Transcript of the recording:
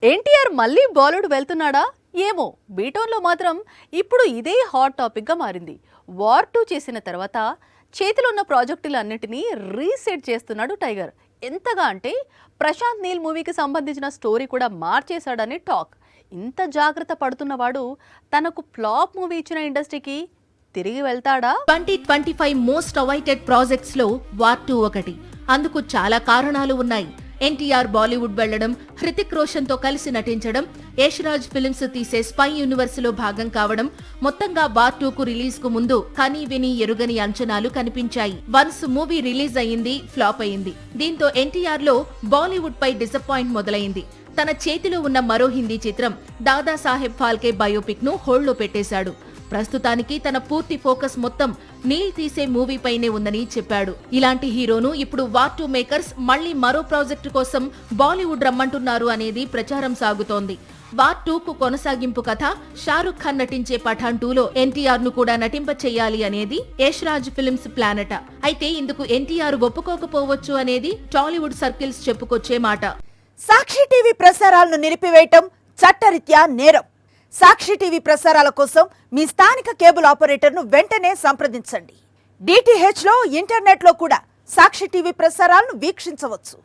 ఎన్టీఆర్ మళ్ళీ బాలీవుడ్ వెళ్తున్నాడా ఏమో బీటోన్లో మాత్రం ఇప్పుడు ఇదే హాట్ టాపిక్గా మారింది. వార్ 2 చేసిన తర్వాత చేతిలో ఉన్న ప్రాజెక్టులన్నిటినీ రీసెట్ చేస్తున్నాడు టైగర్. ఎంతగా అంటే ప్రశాంత్ నీల్ మూవీకి సంబంధించిన స్టోరీ కూడా మార్చేశాడని టాక్. ఇంత జాగ్రత్త పడుతున్నవాడు తనకు ఫ్లాప్ మూవీ ఇచ్చిన ఇండస్ట్రీకి తిరిగి వెళ్తాడా? 2025 మోస్ట్ అవైటెడ్ ప్రాజెక్ట్స్ లో వార్ 2 ఒకటి. అందుకు చాలా కారణాలు ఉన్నాయి. ఎన్టీఆర్ బాలీవుడ్ వెళ్లడం, హృతిక్ రోషన్ తో కలిసి నటించడం, యష్ రాజ్ ఫిల్మ్స్ తీసే స్పై యూనివర్స్ లో భాగం కావడం, మొత్తంగా వార్ 2 కు రిలీజ్ కు ముందు కనీ విని ఎరుగని అంచనాలు కనిపించాయి. వన్స్ మూవీ రిలీజ్ అయింది, ఫ్లాప్ అయింది. దీంతో ఎన్టీఆర్ లో బాలీవుడ్ పై డిసప్పాయింట్ మొదలైంది. తన చేతిలో ఉన్న మరో హిందీ చిత్రం దాదా సాహెబ్ ఫాల్కే బయోపిక్ ను హోల్డ్ లో పెట్టేశాడు. ప్రస్తుతానికి తన పూర్తి ఫోకస్ మొత్తం నీల్ తీసే మూవీపైనే ఉందని చెప్పాడు. ఇలాంటి హీరోను ఇప్పుడు వార్ 2 మేకర్స్ మళ్లీ మరో ప్రాజెక్టు కోసం బాలీవుడ్ రమ్మంటున్నారు అనేది ప్రచారం సాగుతోంది. వార్ 2 కు కొనసాగింపు కథ షారుఖ్ ఖాన్ నటించే పఠాన్ 2 లో ఎన్టీఆర్ ను కూడా నటింప చేయాలి అనేది యష్ రాజ్ ఫిల్మ్స్ ప్లాన్ అట. అయితే ఇందుకు ఎన్టీఆర్ ఒప్పుకోకపోవచ్చు అనేది టాలీవుడ్ సర్కిల్స్ చెప్పుకొచ్చే మాట. సాక్షి టీవీ ప్రసారాలను నిలిపివేయటం చట్టరీత్యా నేరం. సాక్షి టీవీ ప్రసారాల కోసం మీ స్థానిక కేబుల్ ఆపరేటర్ను వెంటనే సంప్రదించండి. డిటిహెచ్ లో, ఇంటర్నెట్ లో కూడా సాక్షి టీవీ ప్రసారాలను వీక్షించవచ్చు.